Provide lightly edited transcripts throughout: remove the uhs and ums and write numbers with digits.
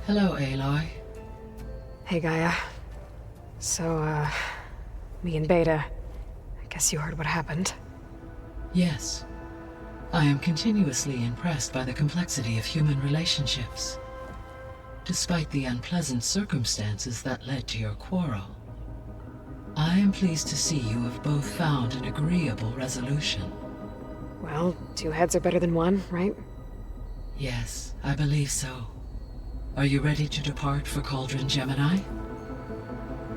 Hello, Aloy. Hey, Gaia. So, me and Beta, I guess you heard what happened. Yes. I am continuously impressed by the complexity of human relationships. Despite the unpleasant circumstances that led to your quarrel, I am pleased to see you have both found an agreeable resolution. Well, two heads are better than one, right? Yes, I believe so. Are you ready to depart for Cauldron Gemini?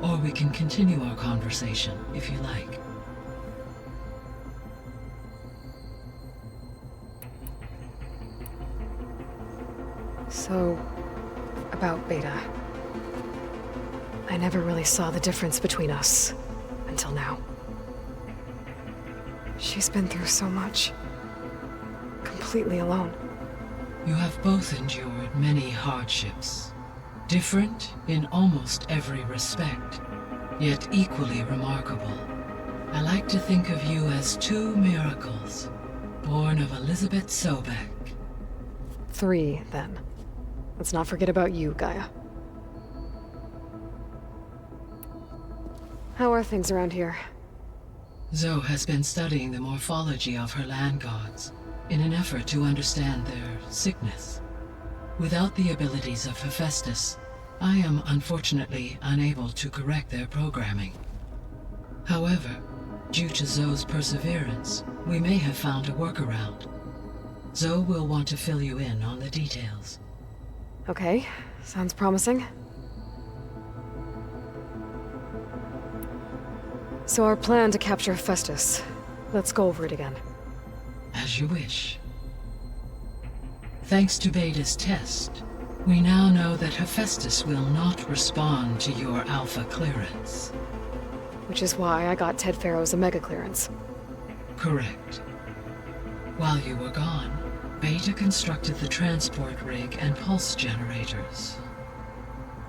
Or we can continue our conversation, if you like. So, about Beta. I never really saw the difference between us, until now. She's been through so much. Completely alone. You have both endured many hardships. Different in almost every respect, yet equally remarkable. I like to think of you as two miracles, born of Elizabeth Sobek. Three, then. Let's not forget about you, Gaia. How are things around here? Zoe has been studying the morphology of her land gods in an effort to understand their sickness. Without the abilities of Hephaestus, I am unfortunately unable to correct their programming. However, due to Zoe's perseverance, we may have found a workaround. Zoe will want to fill you in on the details. Okay, sounds promising. So our plan to capture Hephaestus. Let's go over it again. As you wish. Thanks to Beta's test, we now know that Hephaestus will not respond to your Alpha clearance. Which is why I got Ted Farrow's Omega clearance. Correct. While you were gone, Beta constructed the transport rig and pulse generators.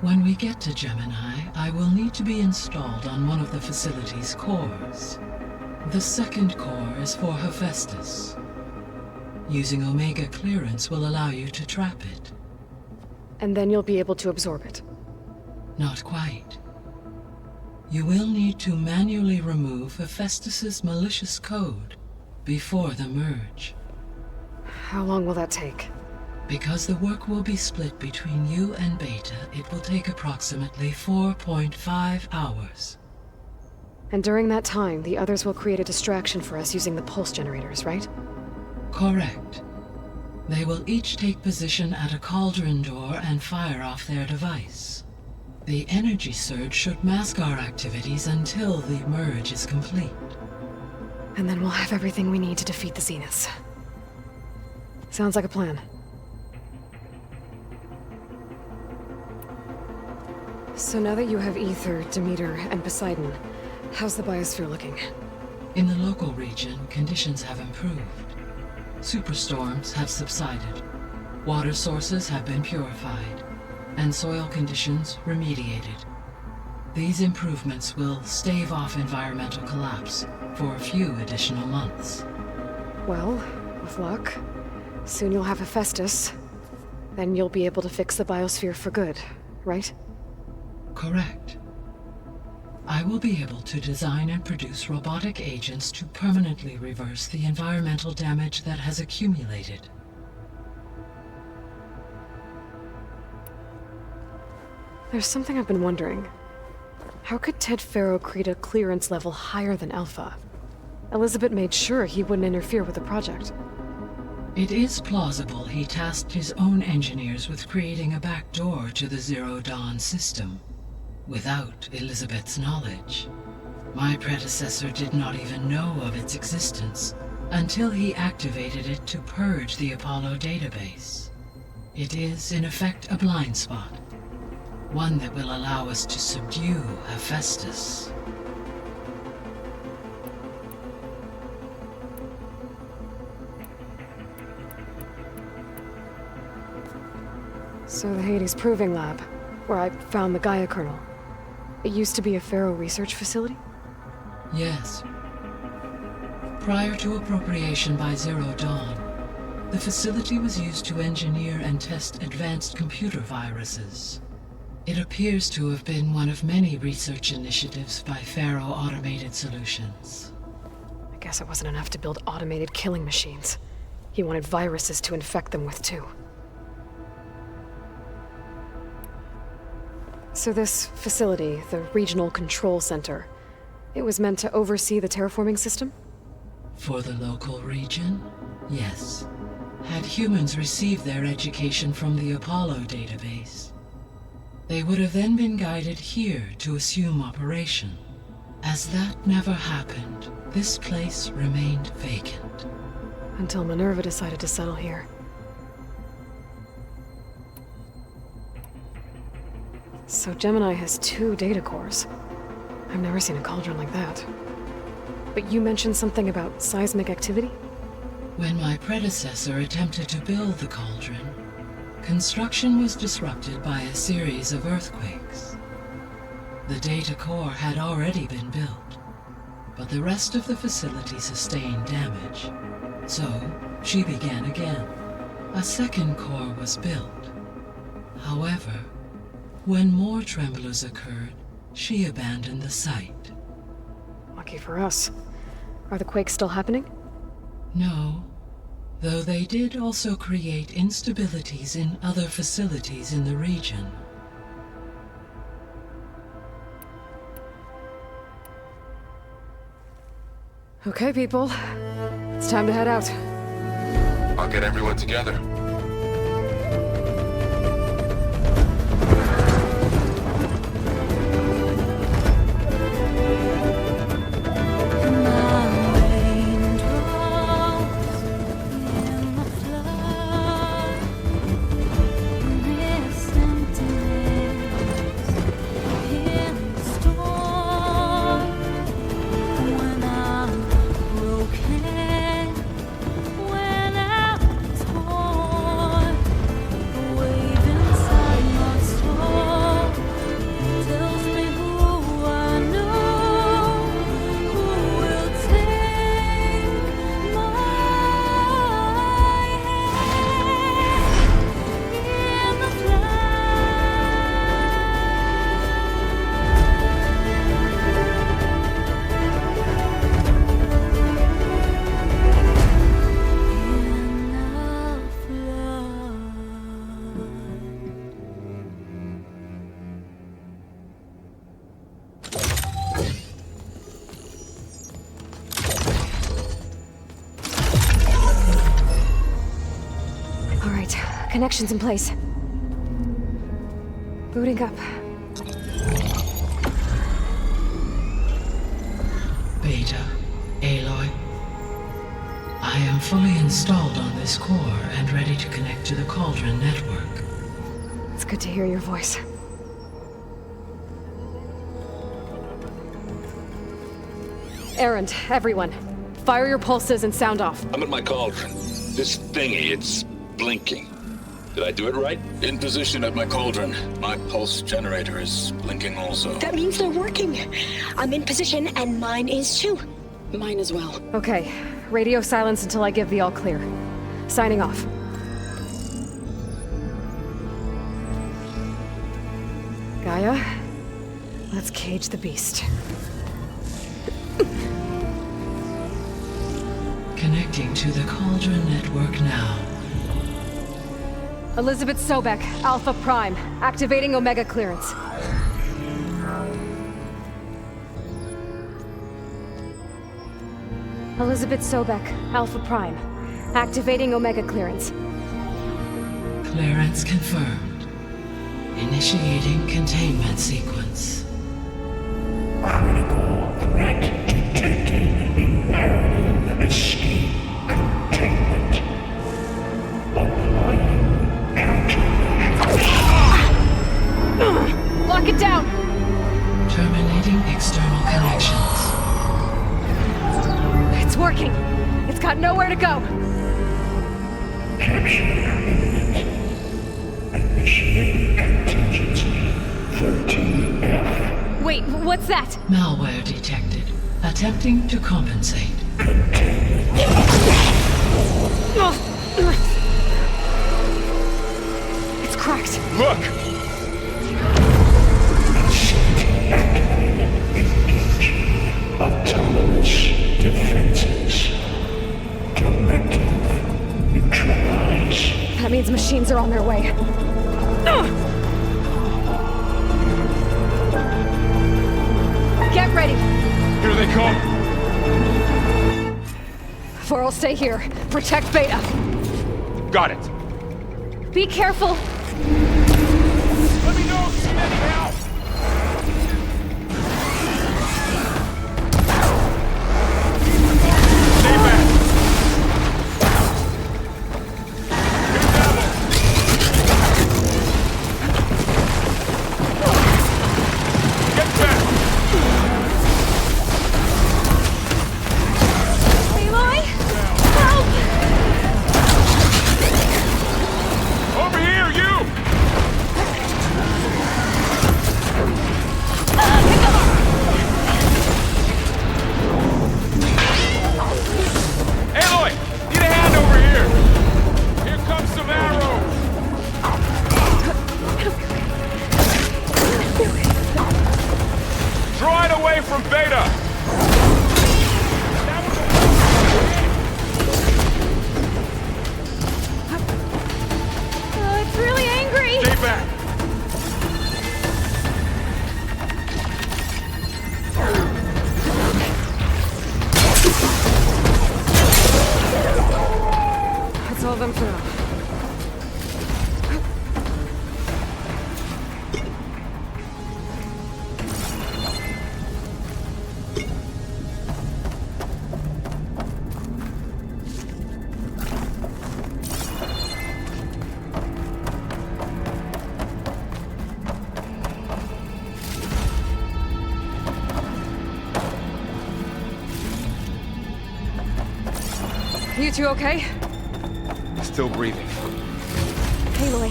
When we get to Gemini, I will need to be installed on one of the facility's cores. The second core is for Hephaestus. Using Omega clearance will allow you to trap it. And then you'll be able to absorb it. Not quite. You will need to manually remove Hephaestus's malicious code before the merge. How long will that take? Because the work will be split between you and Beta, it will take approximately 4.5 hours. And during that time, the others will create a distraction for us using the pulse generators, right? Correct. They will each take position at a cauldron door and fire off their device. The energy surge should mask our activities until the merge is complete. And then we'll have everything we need to defeat the Zeniths. Sounds like a plan. So now that you have Aether, Demeter, and Poseidon, how's the biosphere looking? In the local region, conditions have improved. Superstorms have subsided. Water sources have been purified, and soil conditions remediated. These improvements will stave off environmental collapse for a few additional months. Well, with luck, soon you'll have Hephaestus. Then you'll be able to fix the biosphere for good, right? Correct. I will be able to design and produce robotic agents to permanently reverse the environmental damage that has accumulated. There's something I've been wondering. How could Ted Farrow create a clearance level higher than Alpha? Elizabeth made sure he wouldn't interfere with the project. It is plausible he tasked his own engineers with creating a back door to the Zero Dawn system, without Elizabeth's knowledge. My predecessor did not even know of its existence until he activated it to purge the Apollo database. It is, in effect, a blind spot, one that will allow us to subdue Hephaestus. So the Hades Proving Lab, where I found the Gaia kernel, it used to be a Farrow research facility? Yes. Prior to appropriation by Zero Dawn, the facility was used to engineer and test advanced computer viruses. It appears to have been one of many research initiatives by Faro Automated Solutions. I guess it wasn't enough to build automated killing machines. He wanted viruses to infect them with, too. So this facility, the Regional Control Center, it was meant to oversee the terraforming system? For the local region, yes. Had humans received their education from the Apollo database, they would have then been guided here to assume operation. As that never happened, this place remained vacant. Until Minerva decided to settle here. So Gemini has 2 data cores. I've never seen a cauldron like that. But you mentioned something about seismic activity? When my predecessor attempted to build the cauldron, construction was disrupted by a series of earthquakes. The data core had already been built, but the rest of the facility sustained damage. So, she began again. A second core was built. However, when more tremblers occurred, she abandoned the site. Lucky for us. Are the quakes still happening? No, though they did also create instabilities in other facilities in the region. Okay, people. It's time to head out. I'll get everyone together. Connections in place. Booting up. Beta, Aloy. I am fully installed on this core and ready to connect to the Cauldron network. It's good to hear your voice. Erend, everyone. Fire your pulses and sound off. I'm at my cauldron. This thingy, it's blinking. Did I do it right? In position at my cauldron. My pulse generator is blinking also. That means they're working. I'm in position, and mine is too. Mine as well. Okay. Radio silence until I give the all clear. Signing off. Gaia, let's cage the beast. Connecting to the Cauldron network now. Elizabeth Sobek, Alpha Prime, activating Omega clearance. Elizabeth Sobek, Alpha Prime, activating Omega clearance. Clearance confirmed. Initiating containment sequence. Critical threat detected. Imperative escape containment. Applying Lock it down! Terminating external connections. It's working! It's got nowhere to go! capture imminent. Initiating contingency 13F. Wait, what's that? Malware detected. Attempting to compensate. Ugh. It's cracked. Look! Autonomous defenses. Directive neutralized. That means machines are on their way. Get ready. Here they come! Four will stay here. Protect Beta. Got it! Be careful. Let me know if you need any help! Stay back! Get back! Aloy? Help! Over here, you! Aloy! Need a hand over here! Here comes some arrows! Draw it away from Beta! That was It's really angry. Stay back! That's all of them for now. You two okay? Still breathing. Aloy,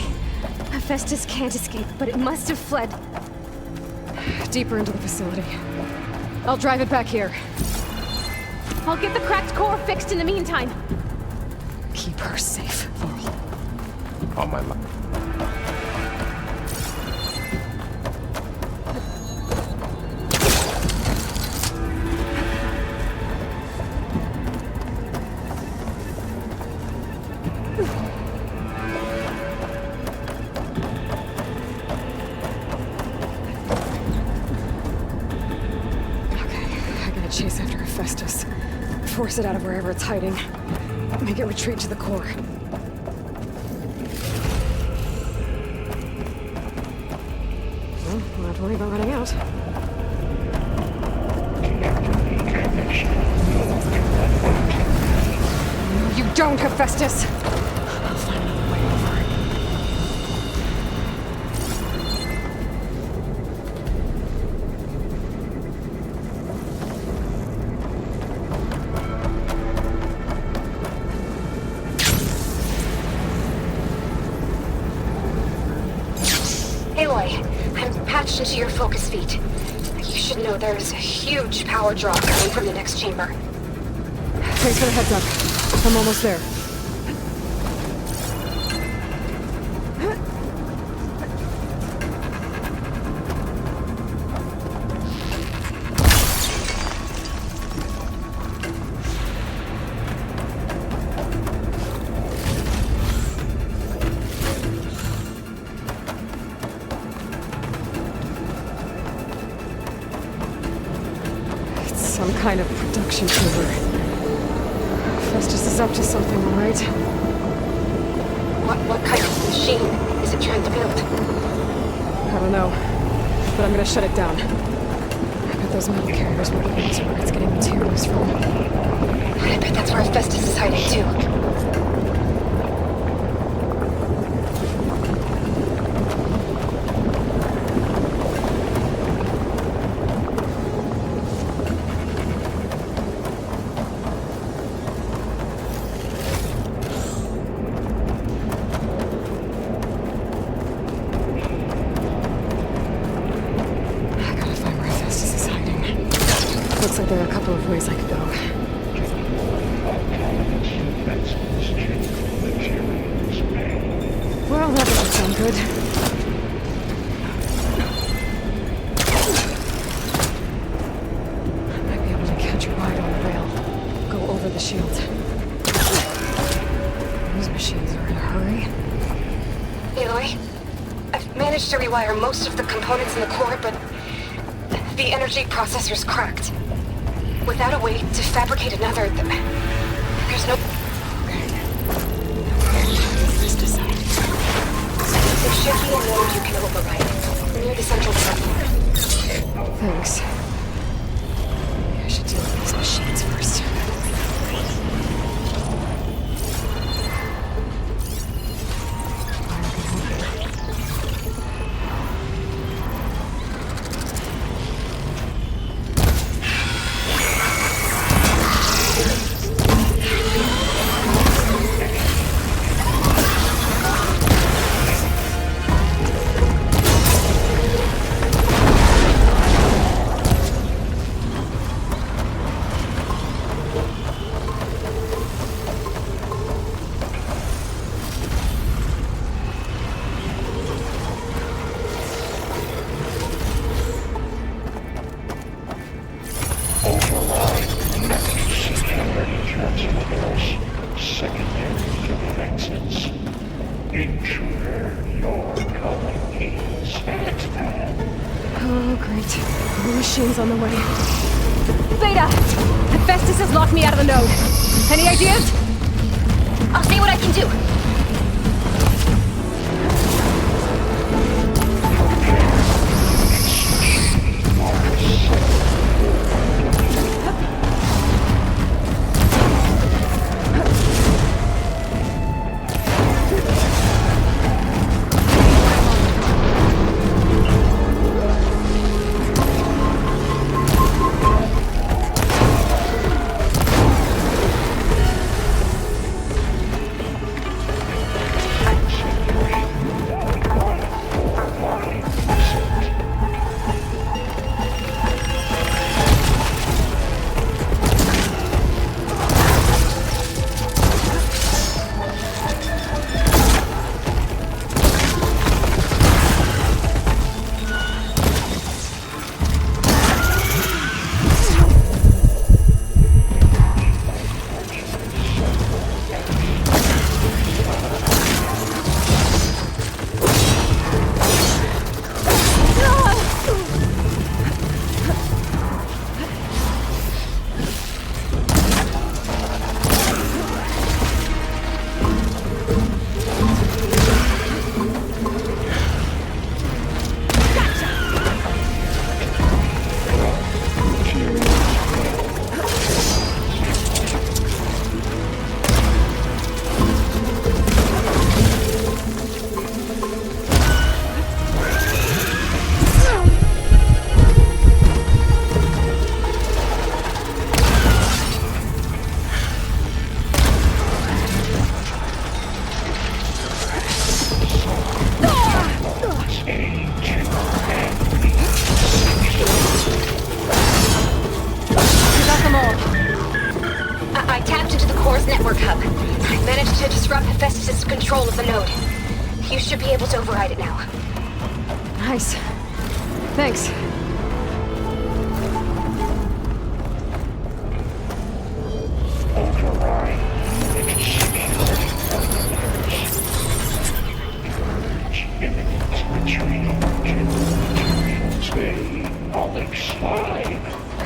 Hephaestus can't escape, but it must have fled. Deeper into the facility. I'll drive it back here. I'll get the cracked core fixed in the meantime. Keep her safe, Laurel. On my mind. Chase after Hephaestus. Force it out of wherever it's hiding. Make it retreat to the core. Well, we'll have to worry about running out. No, you don't, Hephaestus! I'll find another way over. Aloy, I'm patched into your focus feed. You should know there's a huge power draw coming from the next chamber. Thanks for the heads up. I'm almost there. Some kind of production chamber. Festus is up to something, all right? What kind of machine is it trying to build? I don't know, but I'm gonna shut it down. I bet those metal carriers were the ones where it's getting materials from. I bet that's where Festus is hiding too. Looks like there are a couple of ways I could go. could. I might be able to catch a ride on the rail. Go over the shield. Those machines are in a hurry. Aloy, I've managed to rewire most of the components in the core, but the energy processor's cracked. Without a way to fabricate another, there's no... There should be a node you can override, near the central terminal. Thanks. Maybe I should deal with these machines first. Oh, great. More machines on the way. Beta! Hephaestus has locked me out of the node. Any ideas? I'll see what I can do. I tapped into the core's network hub. I managed to disrupt Hephaestus' control of the node. You should be able to override it now. Nice. Thanks.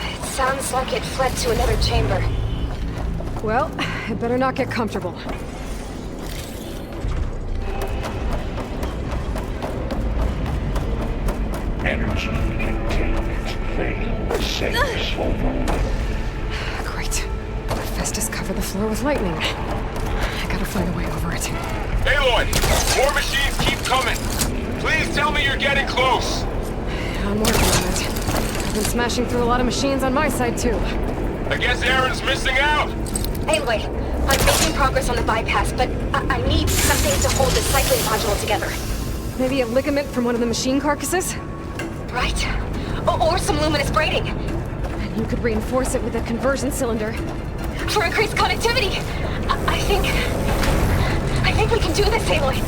It sounds like it fled to another chamber. Well, I better not get comfortable. Energy containment failed. Safe overload. Great. Hephaestus covered the floor with lightning. I gotta find a way over it. Aloy! More machines keep coming! Please tell me you're getting close! I'm working on it. I've been smashing through a lot of machines on my side, too. I guess Aaron's missing out! Anyway, I'm making progress on the bypass, but I need something to hold the cycling module together. Maybe a ligament from one of the machine carcasses? Right. Or some luminous braiding. And you could reinforce it with a conversion cylinder. For increased connectivity! I think we can do this, Aloy.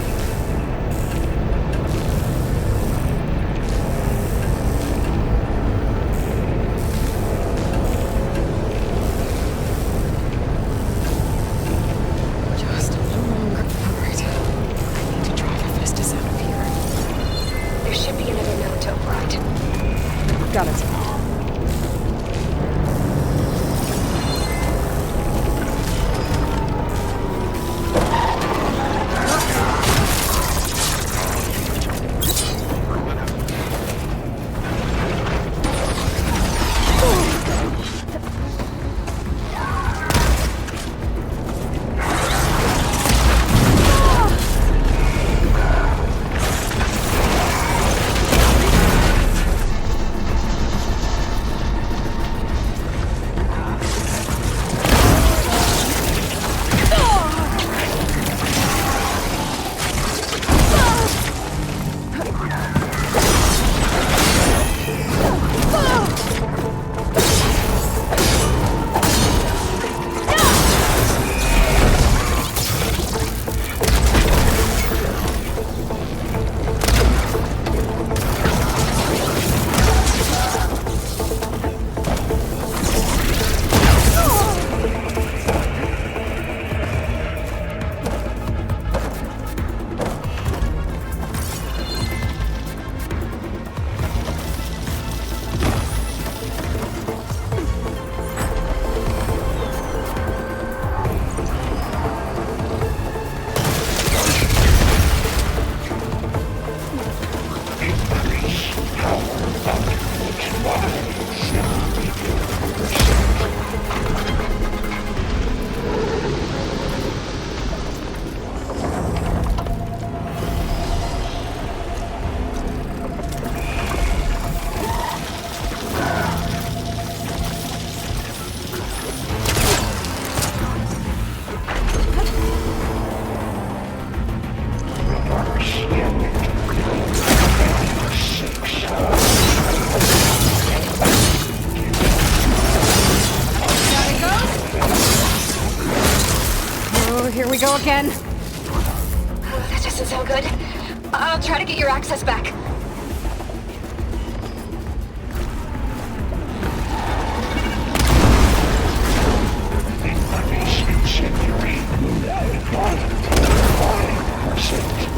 we go again. Oh, that doesn't sound good. I'll try to get your access back. Incendiary. Violent. Fine pursuit.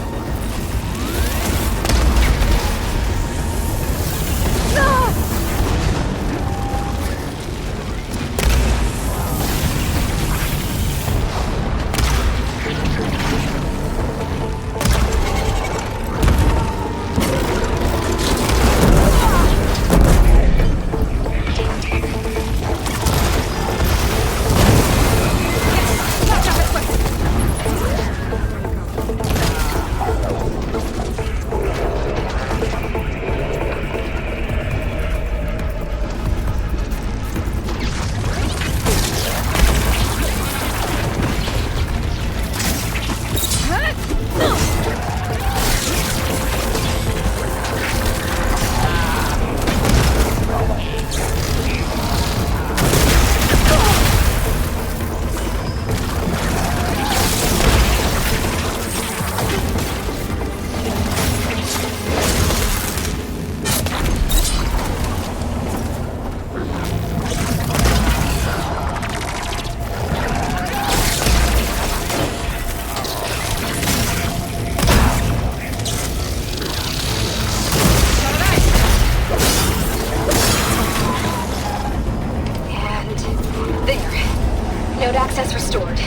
Node access restored.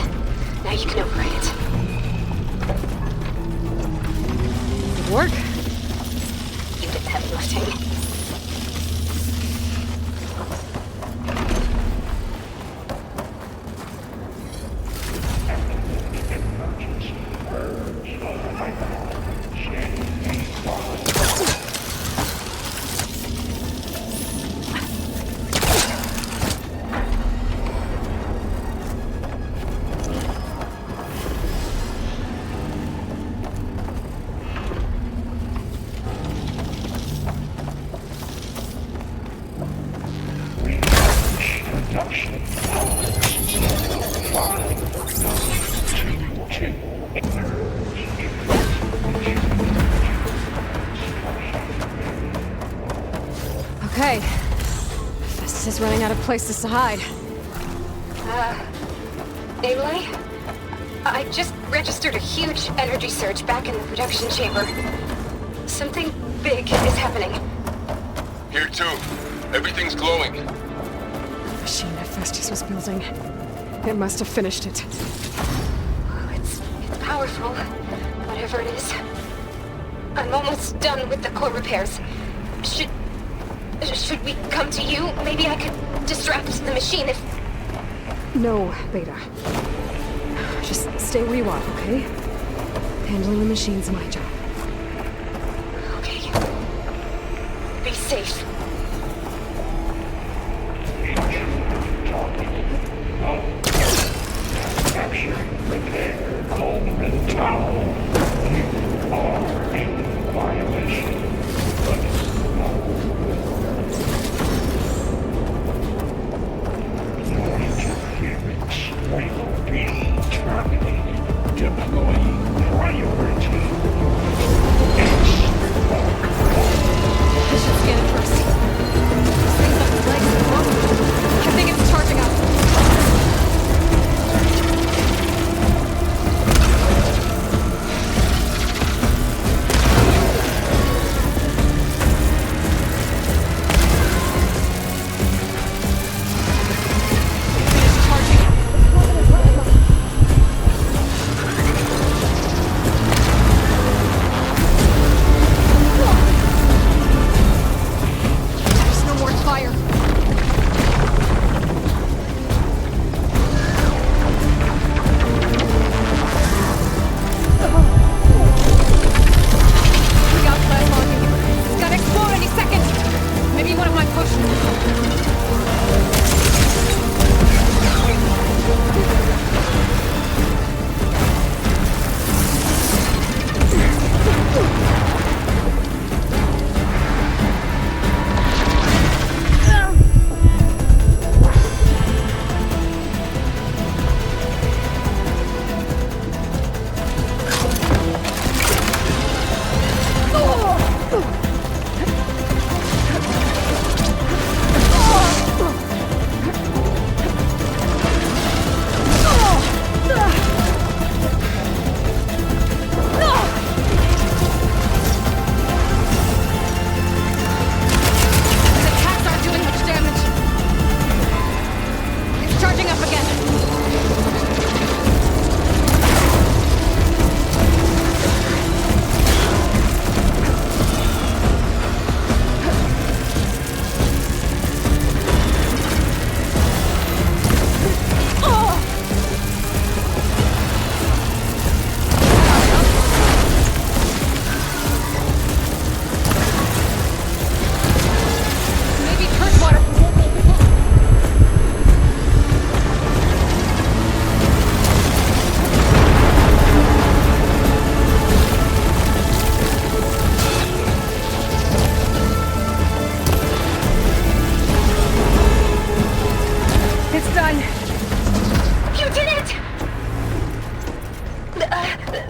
Now you can operate it. Good work. You did the heavy lifting. Okay. Festus is running out of places to hide. Aloy? I just registered a huge energy surge back in the production chamber. Something big is happening. Here too. Everything's glowing. The machine that Festus was building. It must have finished it. Oh, it's powerful, whatever it is. I'm almost done with the core repairs. Should we come to you? Maybe I could distract the machine if... No, Beta. Just stay where you are, okay? Handling the machine's my job. Okay. Be safe. Capture, repair, Coleman Tower. You are in violation. Your interference will be terminated. Deploying priority. I should scan it first. This thing's up its legs and wrong. I think it's charging up.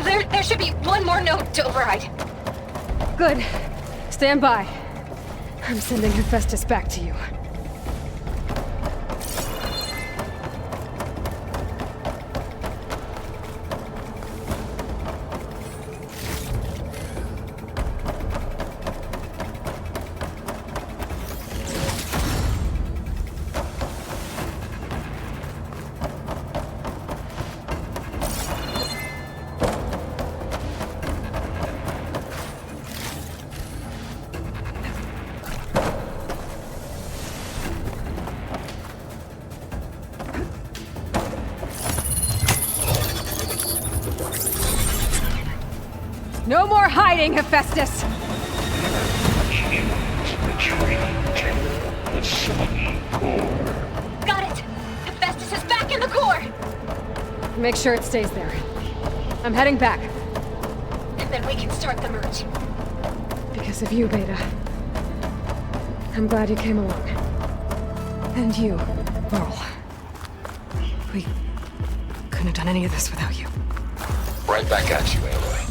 There should be one more node to override. Good. Stand by. I'm sending Hephaestus back to you. No more hiding, Hephaestus! Retreat. The sunny core. Got it! Hephaestus is back in the core! Make sure it stays there. I'm heading back. And then we can start the merge. Because of you, Beta. I'm glad you came along. And you, Varl. We couldn't have done any of this without you. Right back at you, Aloy.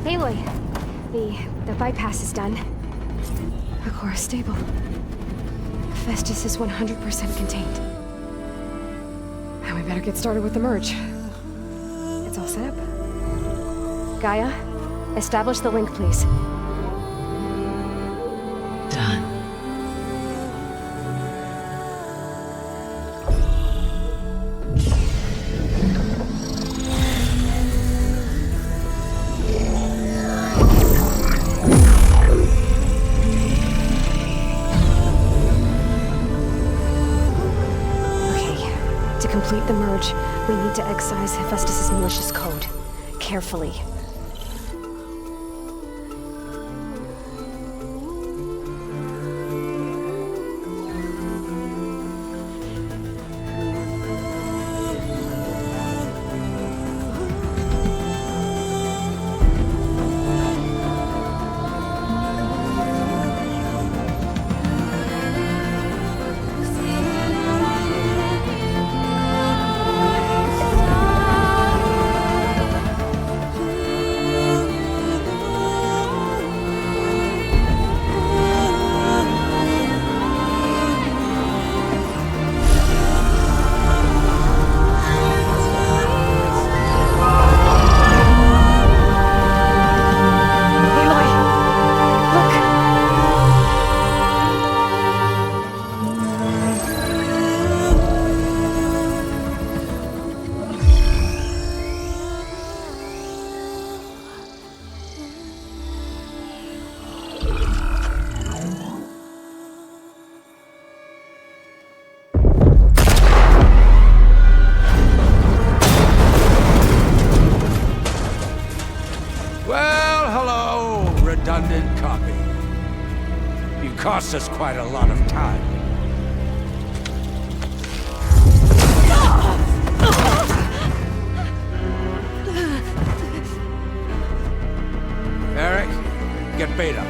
Aloy, the bypass is done. The core is stable. Hephaestus is 100% contained. Now we better get started with the merge. It's all set up. Gaia, establish the link, please. Done. To complete the merge, we need to excise Hephaestus' malicious code. Carefully. Redundant copy. You cost us quite a lot of time. Eric, get Beta.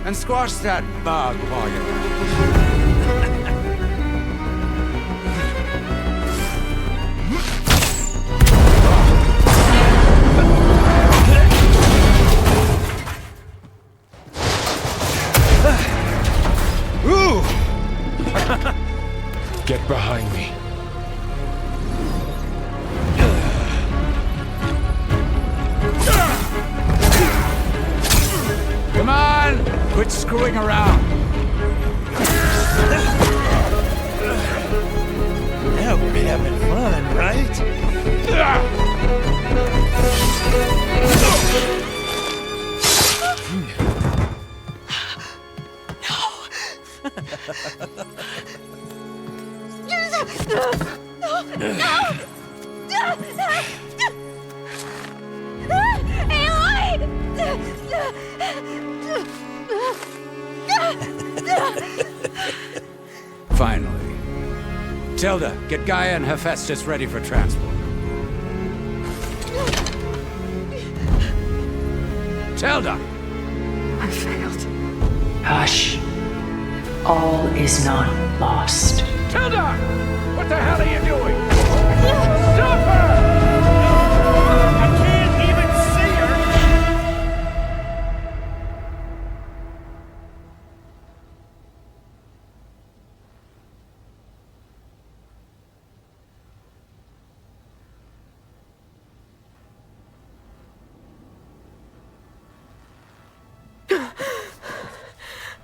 And squash that bug while you're at it. Get behind me. Come on! Quit screwing around! Now we're having fun, right? Finally. Tilda, get Gaia and Hephaestus ready for transport. Tilda! I failed. Hush. All is not lost. Tilda! What the hell are you doing? Stop her! I can't even see her!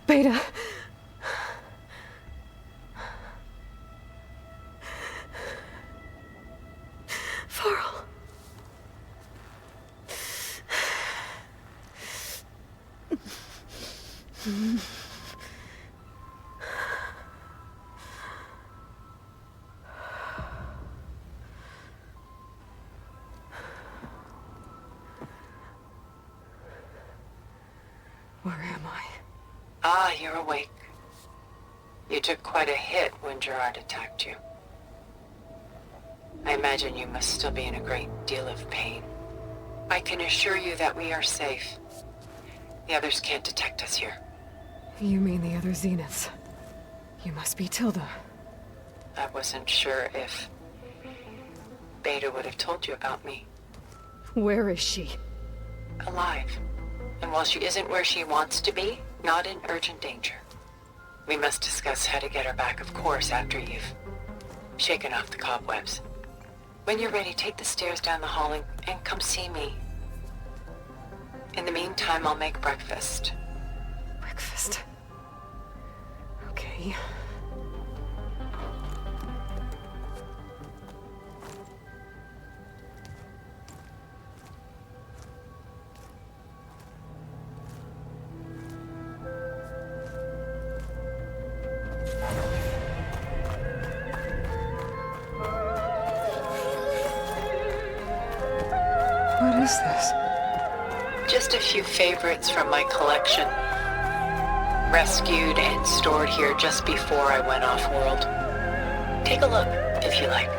Beta. Varl. Where am I? Ah, you're awake. You took quite a hit when Gerard attacked you. I imagine you must still be in a great deal of pain. I can assure you that we are safe. The others can't detect us here. You mean the other Zeniths? You must be Tilda. I wasn't sure if Beta would have told you about me. Where is she? Alive. And while she isn't where she wants to be, not in urgent danger. We must discuss how to get her back, of course, after you've shaken off the cobwebs. When you're ready, take the stairs down the hall and come see me. In the meantime, I'll make breakfast. Breakfast. Okay. What is this? Just a few favorites from my collection. Rescued and stored here just before I went off-world. Take a look, if you like.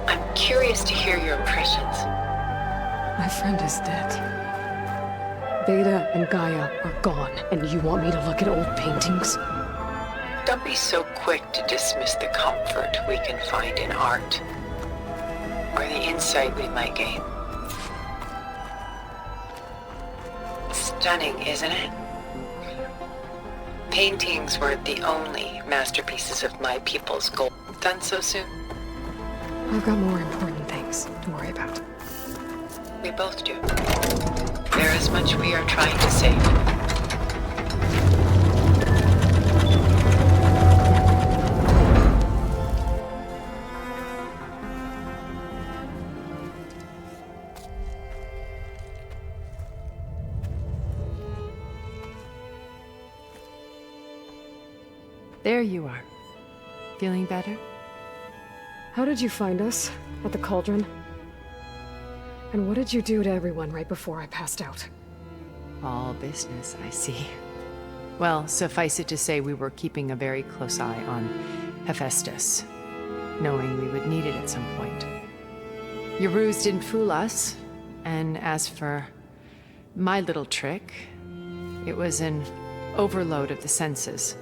I'm curious to hear your impressions. My friend is dead. Beta and Gaia are gone, and you want me to look at old paintings? Don't be so quick to dismiss the comfort we can find in art, or the insight we might gain. Stunning, isn't it? Paintings weren't the only masterpieces of my people's gold. Done so soon? I've got more important things to worry about. We both do. There is much we are trying to save. There you are. Feeling better? How did you find us? At the Cauldron? And what did you do to everyone right before I passed out? All business, I see. Well, suffice it to say we were keeping a very close eye on Hephaestus, knowing we would need it at some point. Your ruse didn't fool us, and as for my little trick, it was an overload of the senses,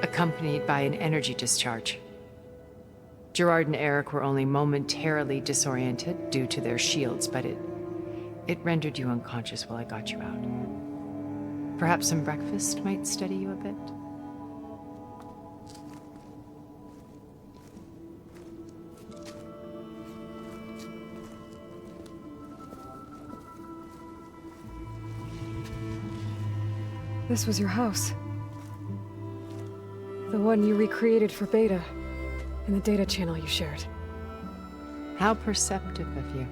accompanied by an energy discharge. Gerard and Eric were only momentarily disoriented due to their shields, but it rendered you unconscious while I got you out. Perhaps some breakfast might steady you a bit? This was your house. The one you recreated for Beta, in the data channel you shared. How perceptive of you.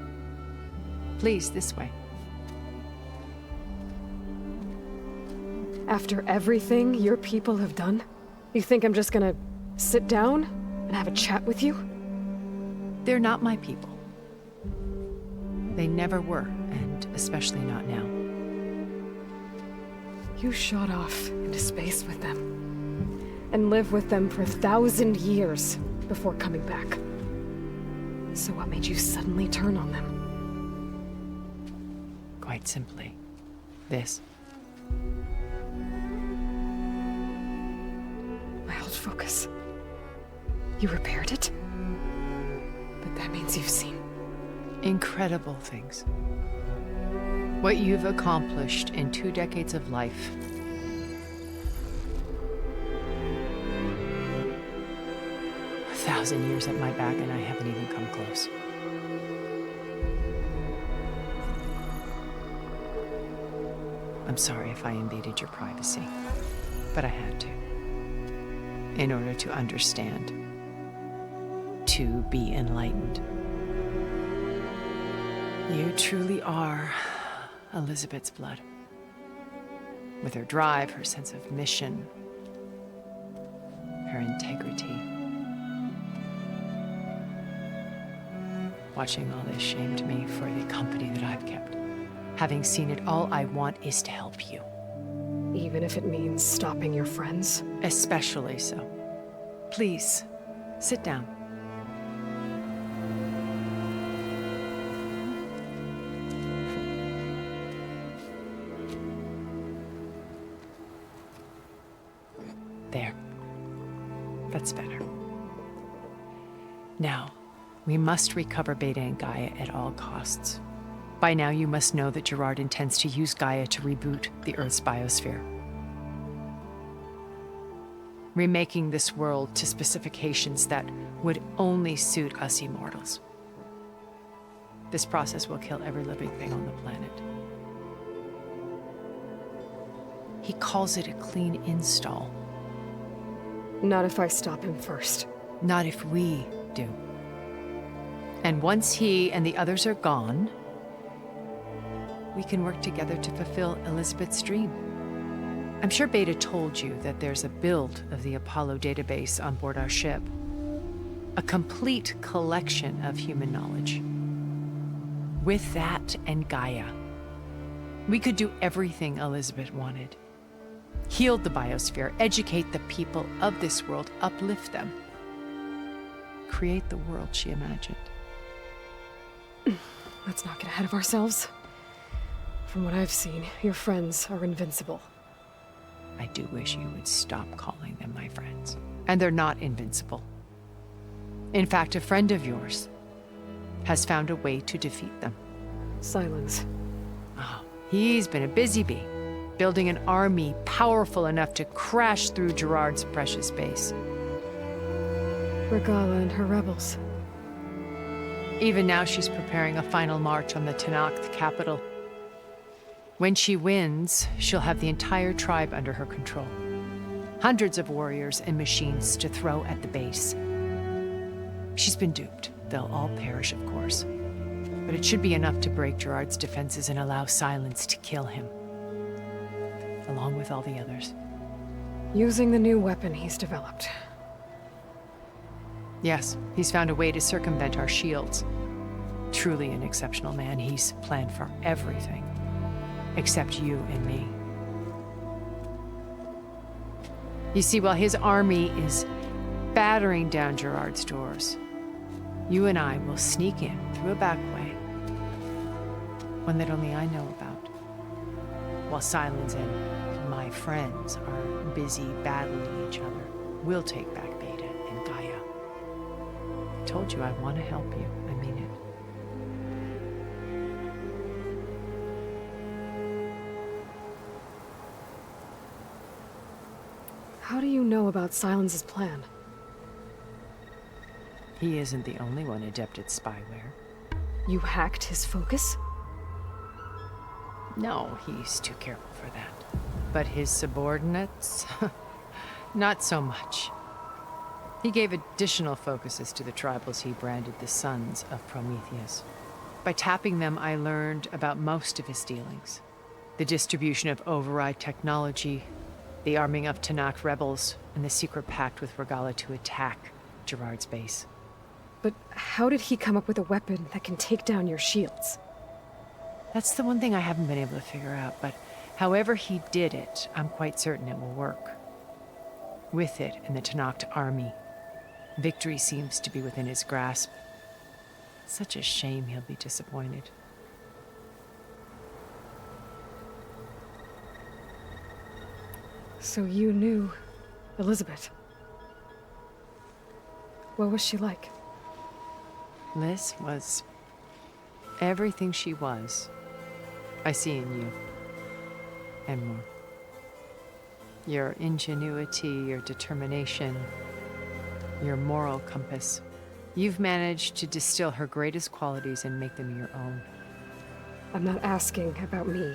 Please, this way. After everything your people have done, you think I'm just gonna sit down and have a chat with you? They're not my people. They never were, and especially not now. You shot off into space with them. and live with them for 1,000 years before coming back. So what made you suddenly turn on them? Quite simply, this. My old focus. You repaired it? But that means you've seen... Incredible things. What you've accomplished in 2 decades of life. A 1,000 years at my back and I haven't even come close. I'm sorry if I invaded your privacy, but I had to. In order to understand. To be enlightened. You truly are Elizabeth's blood. With her drive, her sense of mission, her integrity. Watching all this shamed me for the company that I've kept. Having seen it, all I want is to help you. Even if it means stopping your friends? Especially so. Please, sit down. There. That's better. Now, we must recover Beta and Gaia at all costs. By now, you must know that Gerard intends to use Gaia to reboot the Earth's biosphere. Remaking this world to specifications that would only suit us immortals. This process will kill every living thing on the planet. He calls it a clean install. Not if I stop him first. Not if we do. And once he and the others are gone, we can work together to fulfill Elizabeth's dream. I'm sure Beta told you that there's a build of the Apollo database on board our ship. A complete collection of human knowledge. With that and Gaia, we could do everything Elizabeth wanted. Heal the biosphere, educate the people of this world, uplift them. Create the world she imagined. Let's not get ahead of ourselves. From what I've seen, your friends are invincible. I do wish you would stop calling them my friends. And they're not invincible. In fact, a friend of yours has found a way to defeat them. Silence. Oh, he's been a busy bee, building an army powerful enough to crash through Gerard's precious base. Regala and her rebels. Even now, she's preparing a final march on the Tenakth capital. When she wins, she'll have the entire tribe under her control. Hundreds of warriors and machines to throw at the base. She's been duped. They'll all perish, of course. But it should be enough to break Gerard's defenses and allow Silence to kill him. Along with all the others. Using the new weapon he's developed. Yes, he's found a way to circumvent our shields. Truly an exceptional man. He's planned for everything. Except you and me. You see, while his army is battering down Gerard's doors, you and I will sneak in through a back way. One that only I know about. While Silence and my friends are busy battling each other, we'll take back Beta and Gaia. I told you I want to help you. I mean it. How do you know about Silence's plan? He isn't the only one adept at spyware. You hacked his focus? No, he's too careful for that. But his subordinates? Not so much. He gave additional focuses to the tribals he branded the Sons of Prometheus. By tapping them, I learned about most of his dealings. The distribution of override technology, the arming of Tenakth rebels, and the secret pact with Regala to attack Gerard's base. But how did he come up with a weapon that can take down your shields? That's the one thing I haven't been able to figure out, but however he did it, I'm quite certain it will work. with it and the Tenakth army. Victory seems to be within his grasp. Such a shame he'll be disappointed. So you knew Elizabeth. What was she like? Liz was everything she was. I see in you. And more. Your ingenuity, your determination, your moral compass. You've managed to distill her greatest qualities and make them your own. I'm not asking about me.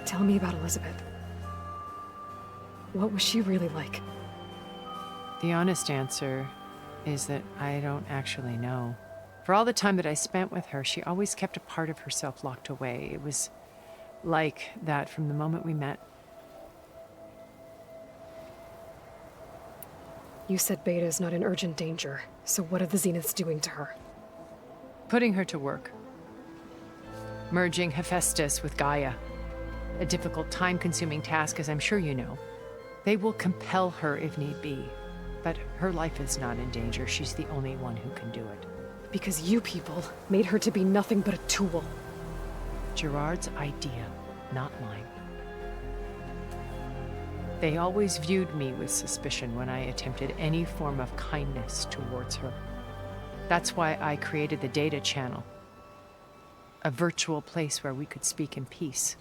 Tell me about Elizabeth. What was she really like? The honest answer is that I don't actually know. For all the time that I spent with her, she always kept a part of herself locked away. It was like that from the moment we met. You said Beta is not in urgent danger, so what are the Zeniths doing to her? Putting her to work. Merging Hephaestus with Gaia. A difficult, time-consuming task, as I'm sure you know. They will compel her if need be. But her life is not in danger. She's the only one who can do it. Because you people made her to be nothing but a tool. Gerard's idea, not mine. They always viewed me with suspicion when I attempted any form of kindness towards her. That's why I created the data channel. A virtual place where we could speak in peace.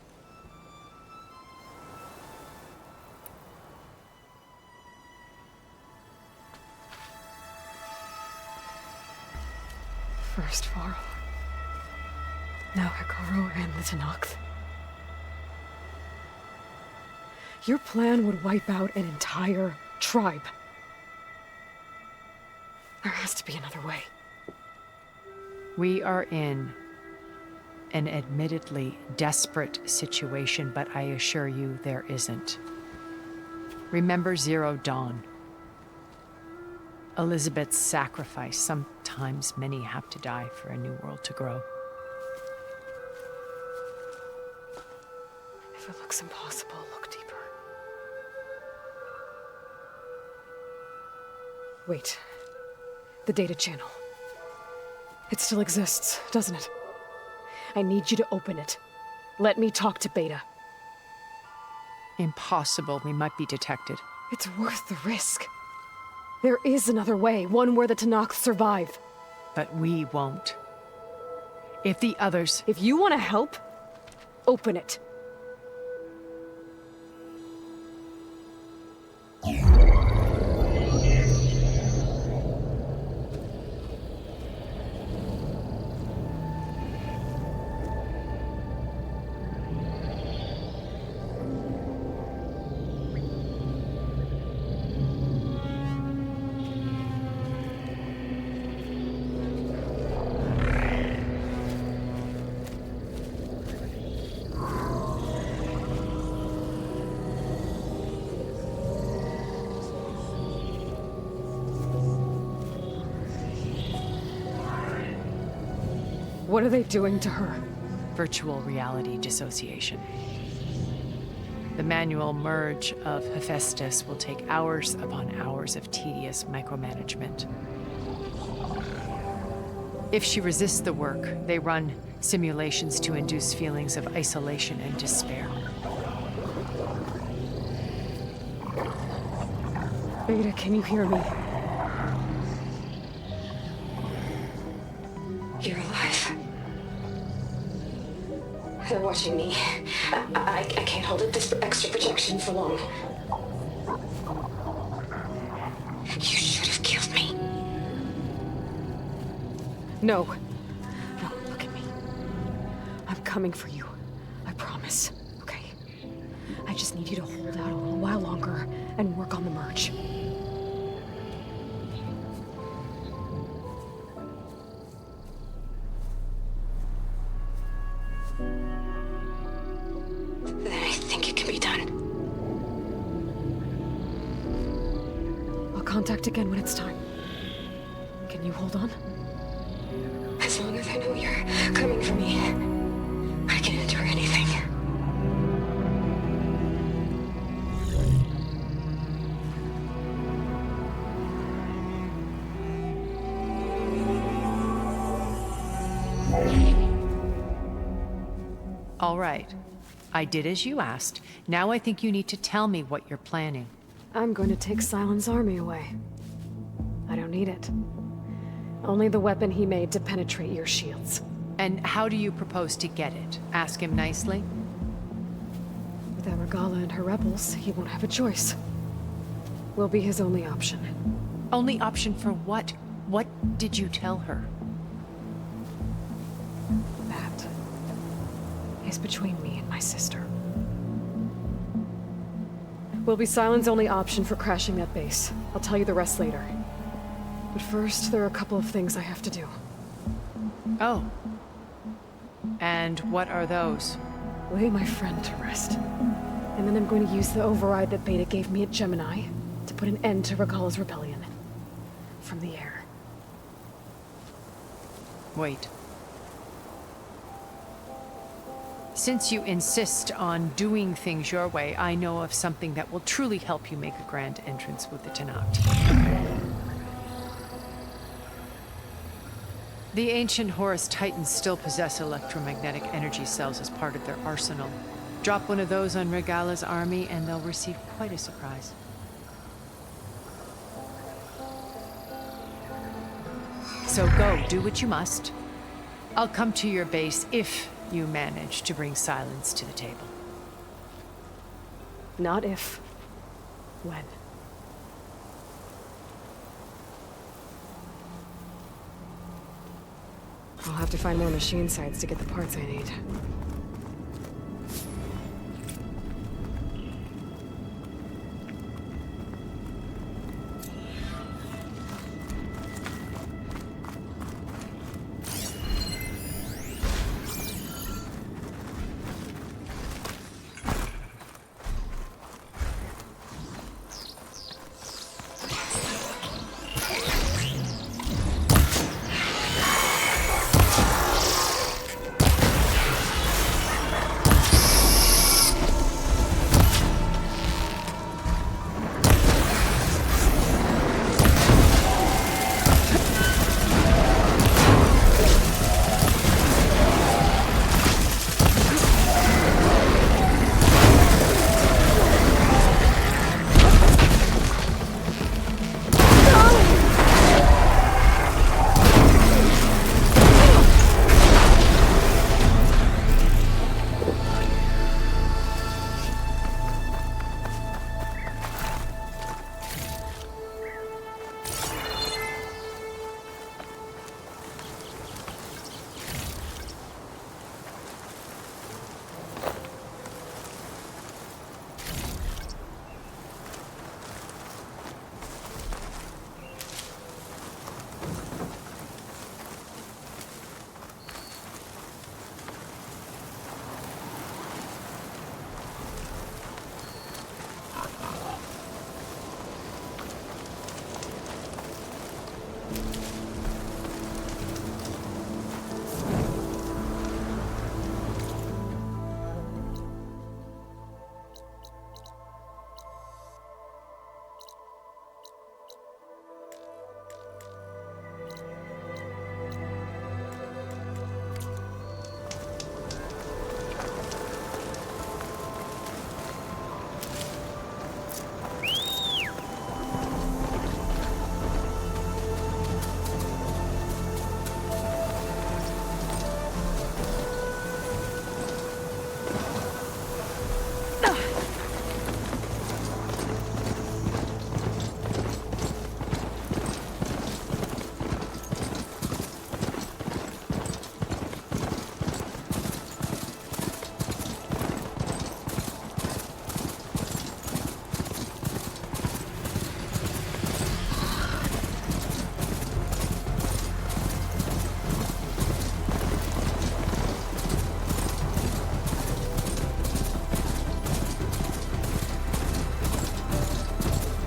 First Varl. Now Hekarro and the Tenakth. Your plan would wipe out an entire tribe. There has to be another way. We are in an admittedly desperate situation, but I assure you there isn't. Remember Zero Dawn. Elizabeth's sacrifice. Sometimes many have to die for a new world to grow. If it looks impossible, look deeper. Wait. The data channel. It still exists, doesn't it? I need you to open it. Let me talk to Beta. Impossible. We might be detected. It's worth the risk. There is another way, one where the Tenakth survive. But we won't. If the others... If you want to help, open it. What are they doing to her? Virtual reality dissociation. The manual merge of Hephaestus will take hours upon hours of tedious micromanagement. If she resists the work, they run simulations to induce feelings of isolation and despair. Beta, can you hear me? You're alive. They're watching me. I can't hold it this extra projection for long. You should have killed me. No. No, look at me. I'm coming for you. I promise. Okay? I just need you to hold out a little while longer and work on the merge. Then I think it can be done. I'll contact again when it's time. Can you hold on? As long as I know you're coming for me, I can endure anything. All right. I did as you asked. Now I think you need to tell me what you're planning. I'm going to take Sylens' army away. I don't need it. Only the weapon he made to penetrate your shields. And how do you propose to get it? Ask him nicely? Without Regalla and her rebels, he won't have a choice. We'll be his only option. Only option for what? What did you tell her? That is between me and my sister. Will be Sylens' only option for crashing that base. I'll tell you the rest later. But first, there are a couple of things I have to do. Oh. And what are those? Lay my friend to rest. And then I'm going to use the override that Beta gave me at Gemini to put an end to Regalla's rebellion. From the air. Wait. Since you insist on doing things your way, I know of something that will truly help you make a grand entrance with the Tenakth. The ancient Horus Titans still possess electromagnetic energy cells as part of their arsenal. Drop one of those on Regalla's army and they'll receive quite a surprise. So go, do what you must. I'll come to your base if you manage to bring Sylens to the table. Not if. When. I'll have to find more machine sites to get the parts I need.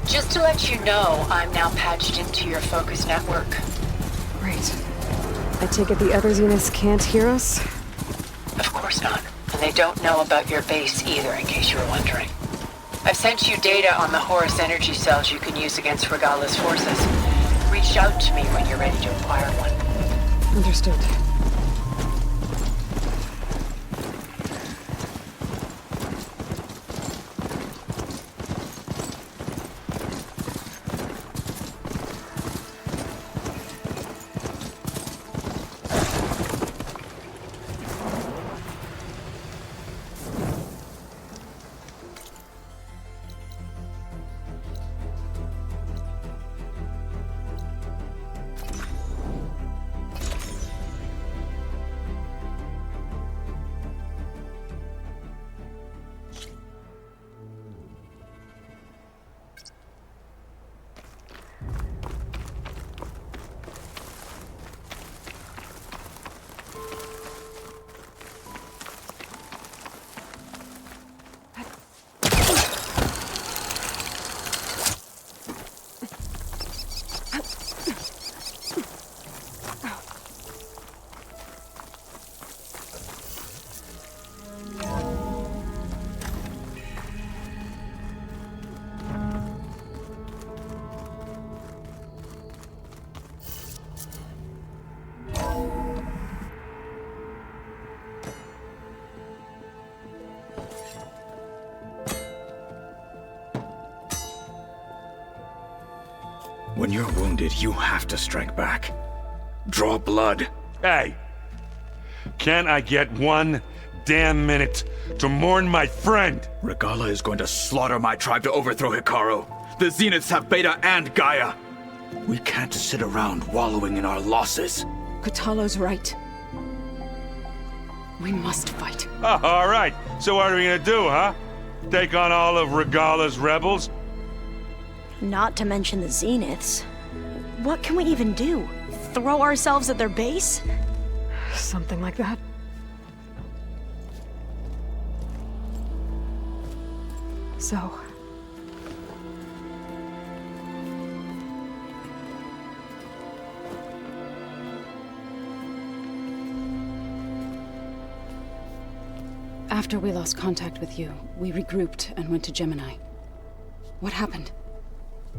Just to let you know, I'm now patched into your focus network. Great. I take it the other Zeniths can't hear us? Of course not. And they don't know about your base either, in case you were wondering. I've sent you data on the Horus energy cells you can use against Regalla's forces. Reach out to me when you're ready to acquire one. Understood. When you're wounded, you have to strike back. Draw blood. Hey! Can't I get 1 damn minute to mourn my friend? Regalla is going to slaughter my tribe to overthrow Hikaru. The Zeniths have Beta and Gaia. We can't sit around wallowing in our losses. Kotallo's right. We must fight. Oh, all right. So what are we gonna do, huh? Take on all of Regalla's rebels? Not to mention the Zeniths. What can we even do? Throw ourselves at their base? Something like that. So... After we lost contact with you, we regrouped and went to Gemini. What happened?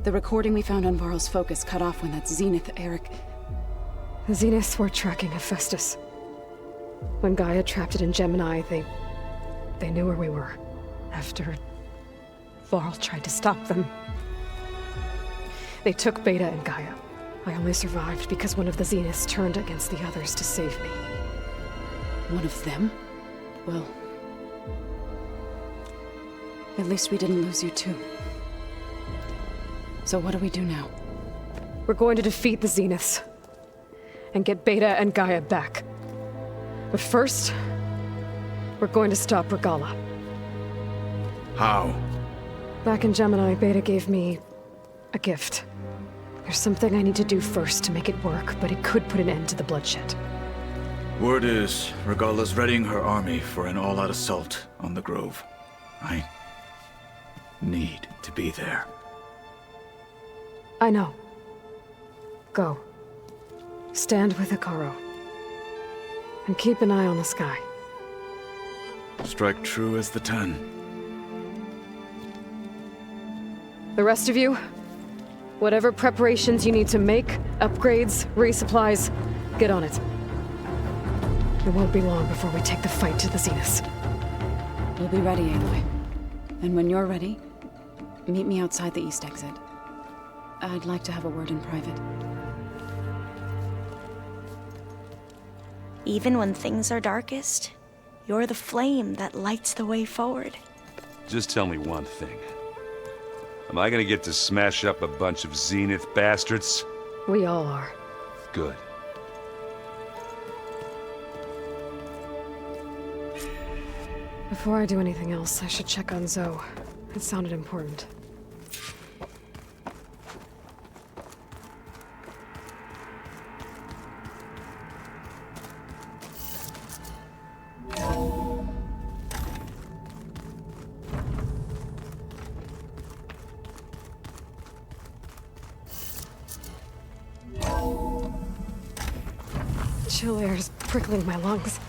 The recording we found on Varl's focus cut off when that Zenith Eric... The Zeniths were tracking Hephaestus. When Gaia trapped it in Gemini, they knew where we were. After Varl tried to stop them. They took Beta and Gaia. I only survived because one of the Zeniths turned against the others to save me. One of them? Well... at least we didn't lose you too. So what do we do now? We're going to defeat the Zeniths. And get Beta and Gaia back. But first, we're going to stop Regalla. How? Back in Gemini, Beta gave me a gift. There's something I need to do first to make it work, but it could put an end to the bloodshed. Word is, Regalla's readying her army for an all-out assault on the Grove. I need to be there. I know. Go. Stand with Hikaru. And keep an eye on the sky. Strike true as the 10. The rest of you, whatever preparations you need to make, upgrades, resupplies, get on it. It won't be long before we take the fight to the Zeniths. We'll be ready, Aloy. And when you're ready, meet me outside the east exit. I'd like to have a word in private. Even when things are darkest, you're the flame that lights the way forward. Just tell me one thing. Am I gonna get to smash up a bunch of Zenith bastards? We all are. Good. Before I do anything else, I should check on Zoe. It sounded important. Chill air's prickling my lungs.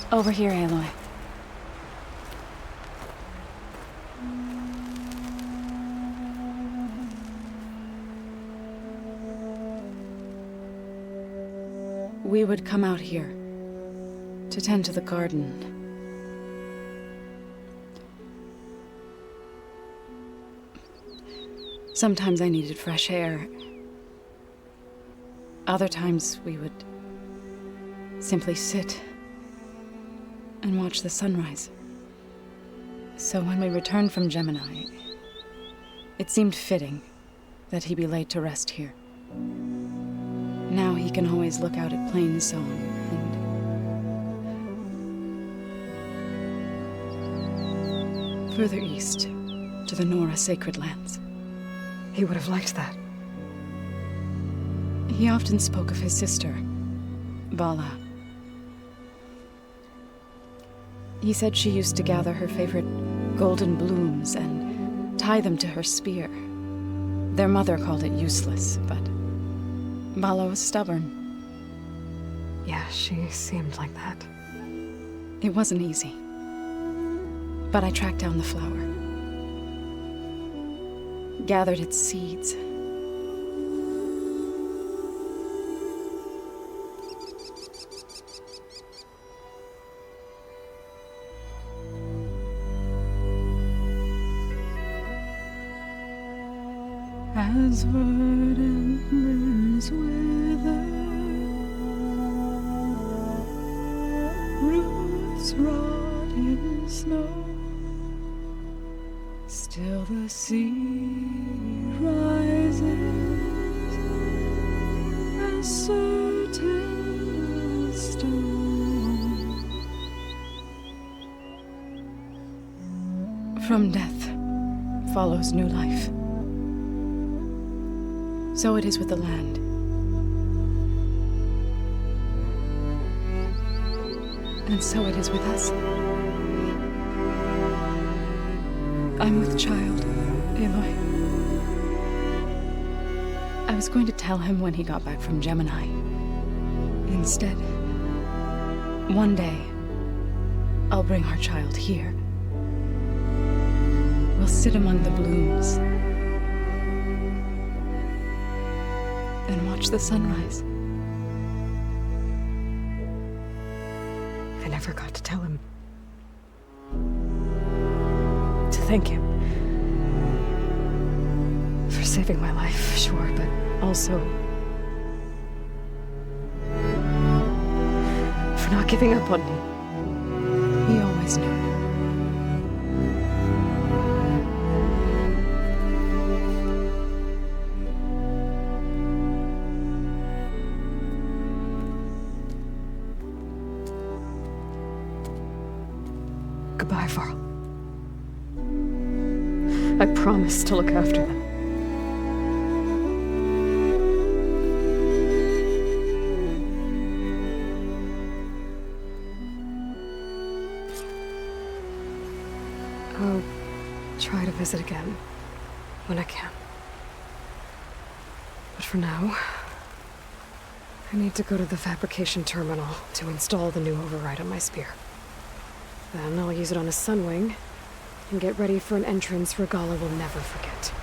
Over here, Aloy. We would come out here to tend to the garden. Sometimes I needed fresh air. Other times we would simply sit and watch the sunrise. So when we returned from Gemini, it seemed fitting that he be laid to rest here. Now he can always look out at Plains Zone and further east to the Nora Sacred Lands. He would have liked that. He often spoke of his sister, Vala. He said she used to gather her favorite golden blooms and tie them to her spear. Their mother called it useless, but Vala was stubborn. Yeah, she seemed like that. It wasn't easy. But I tracked down the flower. Gathered its seeds. As verdant limbs wither, roots rot in snow, still the sea rises as certain as stone. From death follows new life. So it is with the land. And so it is with us. I'm with child, Aloy. I was going to tell him when he got back from Gemini. Instead, one day, I'll bring our child here. We'll sit among the blooms and watch the sunrise. I never got to tell him. To thank him. For saving my life, sure, but also for not giving up on me. He always knew. Goodbye, Varl. I promise to look after them. I'll try to visit again when I can. But for now, I need to go to the fabrication terminal to install the new override on my spear. Then I'll use it on a Sunwing and get ready for an entrance Regalla will never forget.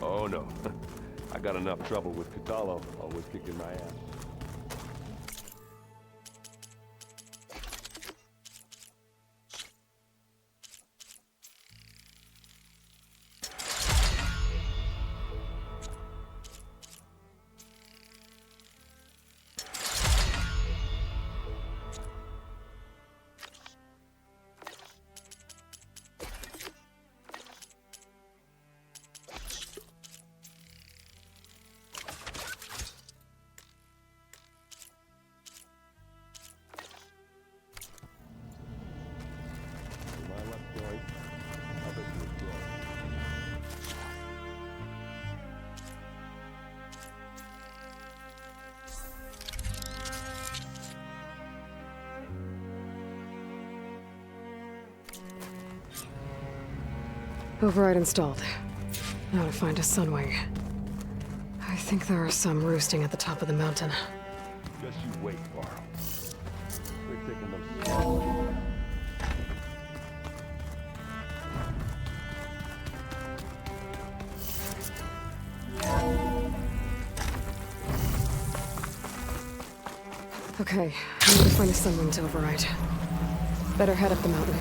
Oh no, I got enough trouble with Kotallo, always kicking my ass. Override installed. Now to find a Sunwing. I think there are some roosting at the top of the mountain. Just you wait, Varl. We're taking them slow. Okay, I need to find a sunwing to override. Better head up the mountain.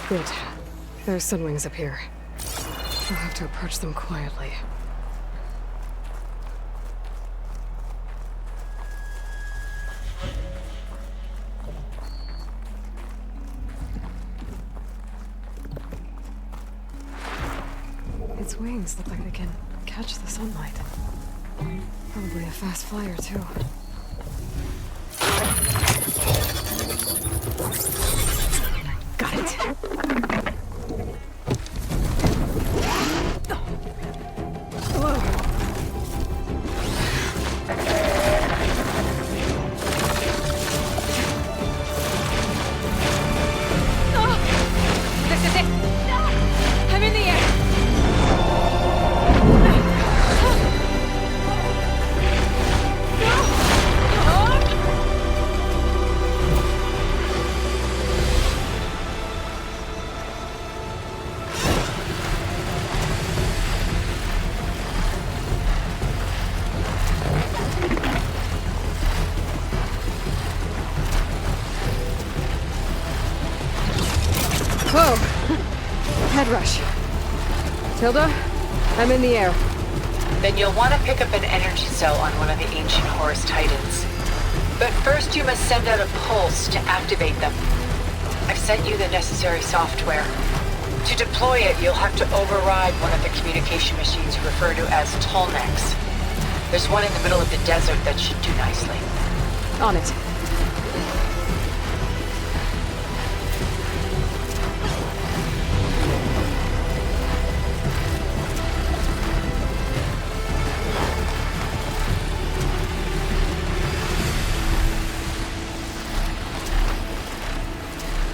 Good. There's sunwings up here. I'll have to approach them quietly. Its wings look like they can catch the sunlight. Probably a fast flyer, too. Got it. This is it! I'm in the air! Whoa! Head rush. Tilda, I'm in the air. Then you'll want to pick up an energy cell on one of the ancient Horus Titans. But first you must send out a pulse to activate them. I've sent you the necessary software. To deploy it, you'll have to override one of the communication machines you refer to as Tolnecs. There's one in the middle of the desert that should do nicely. On it.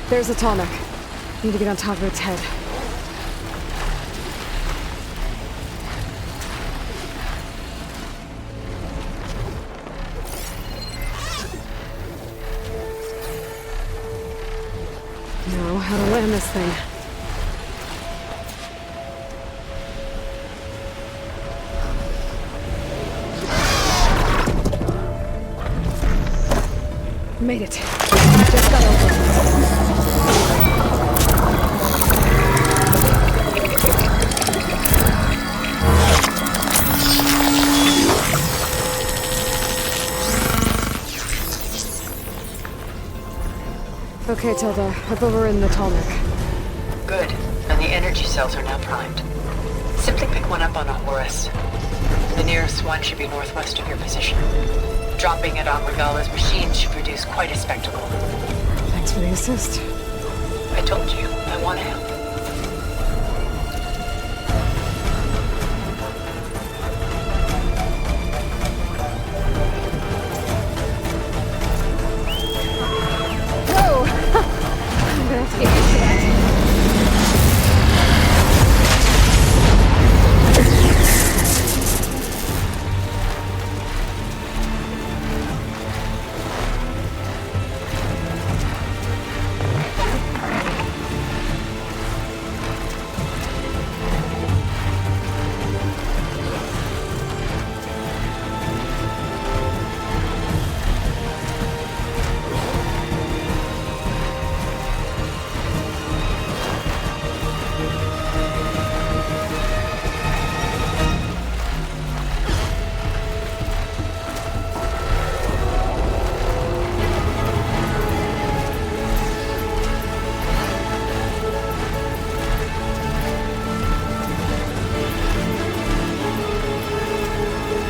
There's a Tolnec. Need to get on top of its head. Now, how to land this thing. Made it. Just got over. Okay, Tilda. I've overridden the Tolnec. Good. And the energy cells are now primed. Simply pick one up on a Horus. The nearest one should be northwest of your position. Dropping it on Regala's machine should produce quite a spectacle. Thanks for the assist. I told you, I want to help.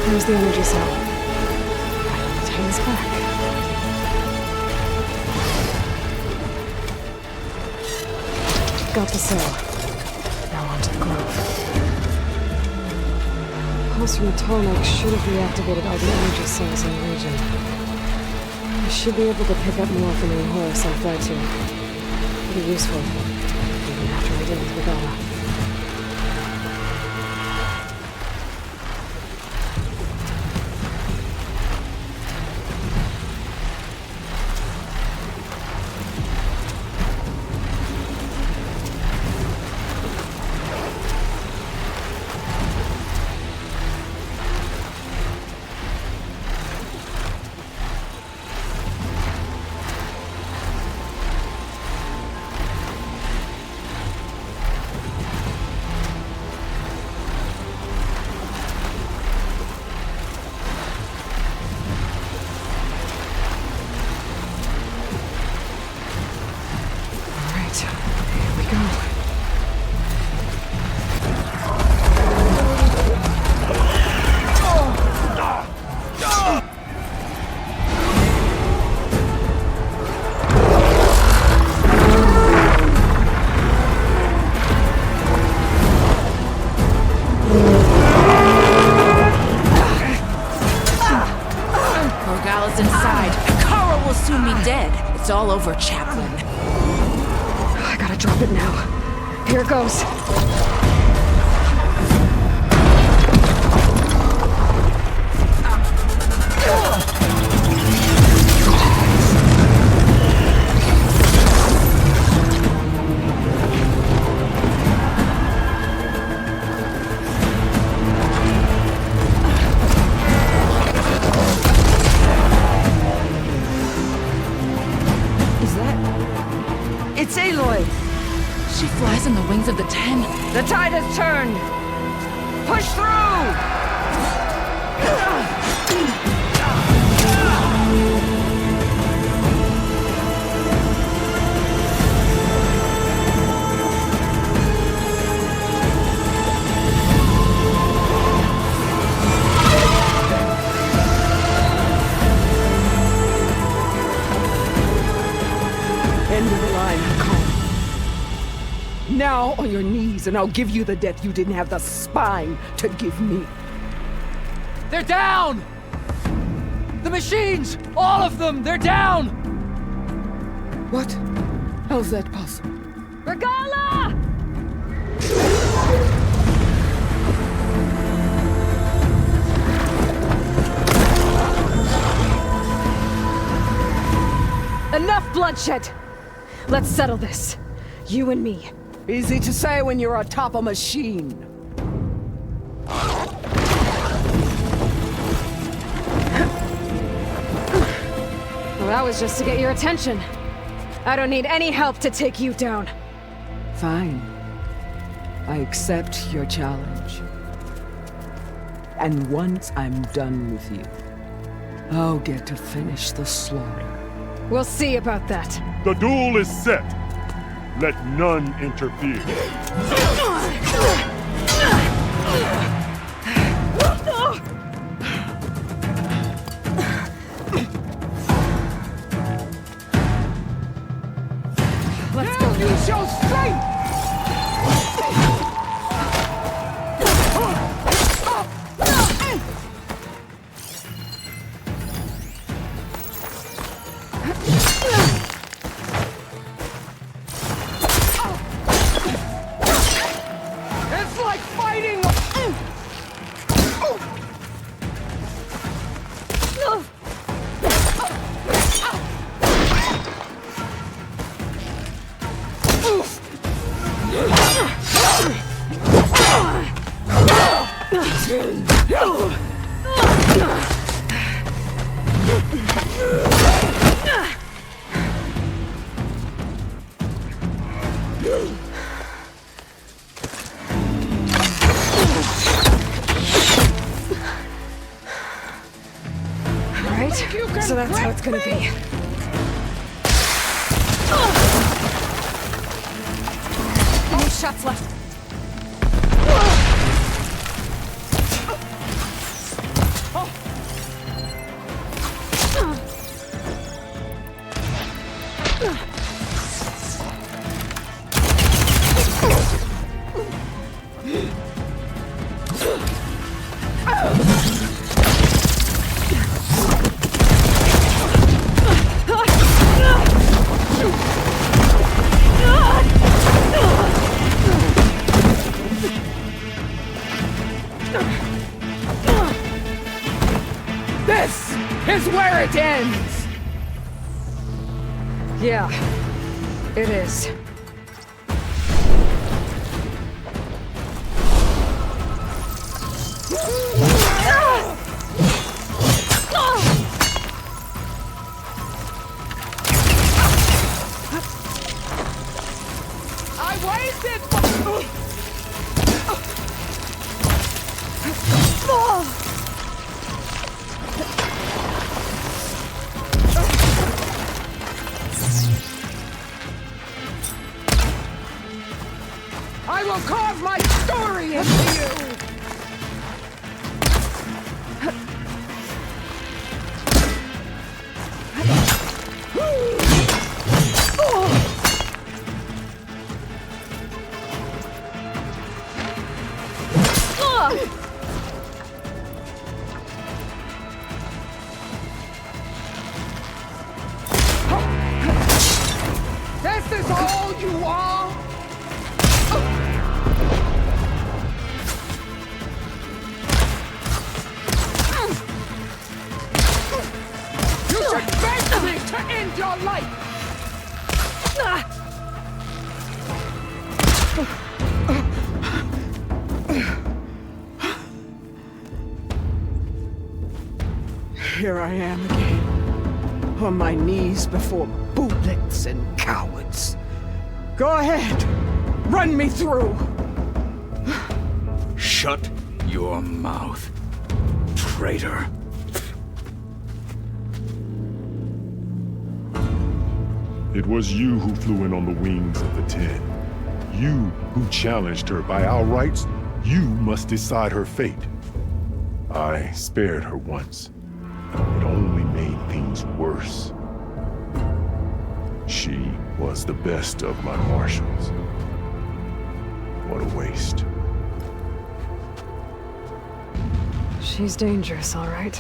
There's the energy cell. Time is back. Got the cell. Now on to the grove. Pulse from the tarmac should have reactivated all the energy cells in the region. I should be able to pick up more from the Horus I'll fly to. Pretty useful, even after I deal with Regalla. It's all over, Chaplain. I gotta drop it now. Here it goes. It's Aloy! She flies on the wings of the Ten. The tide has turned! Push through! End of the line, Khan. Now on your knees, and I'll give you the death you didn't have the spine to give me. They're down! The machines! All of them! They're down! What? How's that possible? Regalla! Enough bloodshed! Let's settle this. You and me. Easy to say when you're atop a machine. Well, that was just to get your attention. I don't need any help to take you down. Fine. I accept your challenge. And once I'm done with you, I'll get to finish the slaughter. We'll see about that. The duel is set. Let none interfere. Let's go. Use your strength! It's like fighting! Right? So that's how it's gonna be. No shots left. This is where it ends! Yeah, it is. I wasted. I will carve my story into you. This is all you are? You should beg me to end your life! Here I am again, on my knees before bootlets and cowards. Go ahead, run me through. Shut your mouth, traitor. It was you who flew in on the wings of the 10. You who challenged her. By our rights, you must decide her fate. I spared her once. It only made things worse. She was the best of my marshals. What a waste. She's dangerous, all right.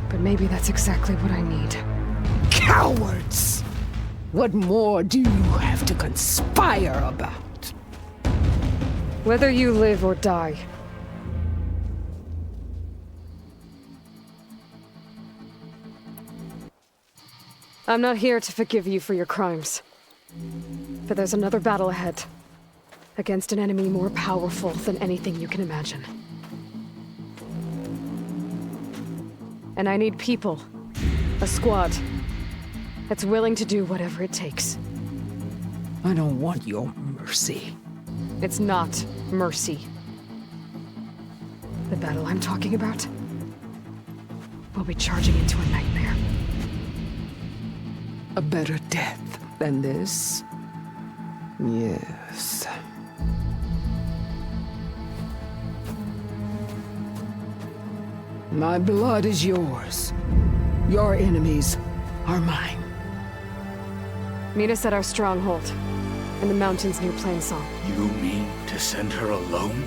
But maybe that's exactly what I need. Cowards! What more do you have to conspire about? Whether you live or die. I'm not here to forgive you for your crimes. But there's another battle ahead. Against an enemy more powerful than anything you can imagine. And I need people. A squad. That's willing to do whatever it takes. I don't want your mercy. It's not mercy. The battle I'm talking about will be charging into a nightmare. A better death than this? Yes. My blood is yours. Your enemies are mine. Meet us at our stronghold, in the mountains near Plainsong. You mean to send her alone?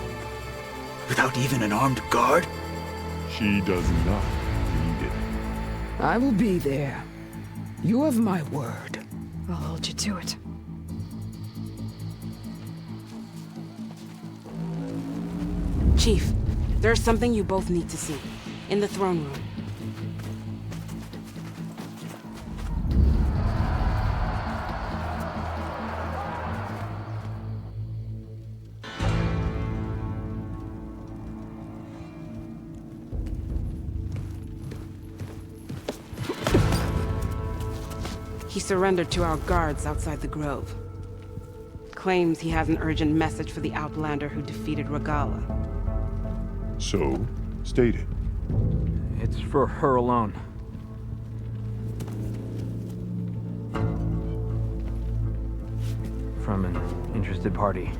Without even an armed guard? She does not need it. I will be there. You have my word. I'll hold you to it. Chief, there's something you both need to see. In the throne room. He surrendered to our guards outside the grove. Claims he has an urgent message for the Outlander who defeated Regalla. So, state it. It's for her alone. From an interested party.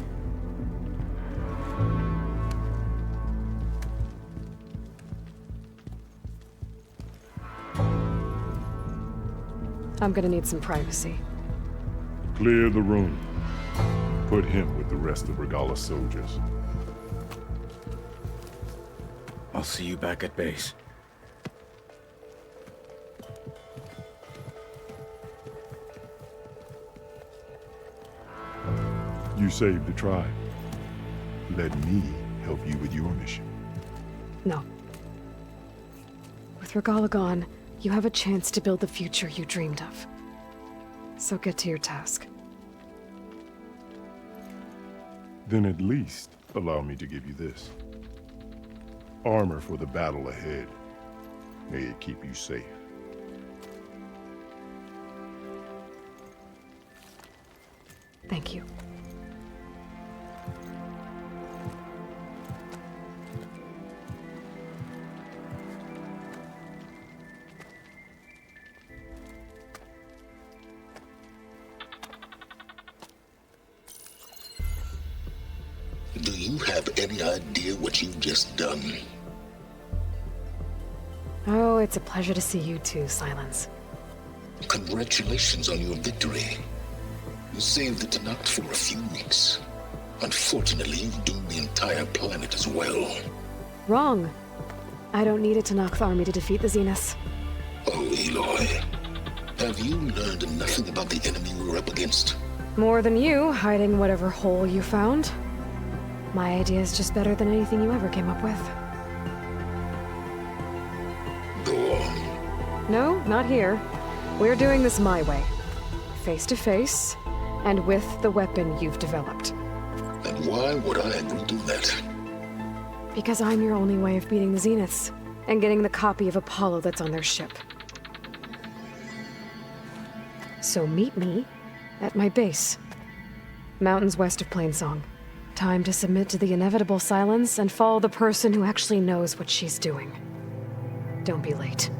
I'm gonna need some privacy. Clear the room. Put him with the rest of Regalla's soldiers. I'll see you back at base. You saved the tribe. Let me help you with your mission. No. With Regalla gone, you have a chance to build the future you dreamed of. So get to your task. Then at least allow me to give you this. Armor for the battle ahead. May it keep you safe. Thank you. Do you have any idea what you've just done? Oh, it's a pleasure to see you too, Silence. Congratulations on your victory. You saved the Tenakth for a few weeks. Unfortunately, you've doomed the entire planet as well. Wrong. I don't need a Tenakth army to defeat the Zeniths. Oh, Aloy. Have you learned nothing about the enemy we're up against? More than you, hiding whatever hole you found. My idea is just better than anything you ever came up with. Go on. No, not here. We're doing this my way. Face to face, and with the weapon you've developed. And why would I agree to that? Because I'm your only way of beating the Zeniths, and getting the copy of Apollo that's on their ship. So meet me at my base. Mountains west of Plainsong. Time to submit to the inevitable silence and follow the person who actually knows what she's doing. Don't be late.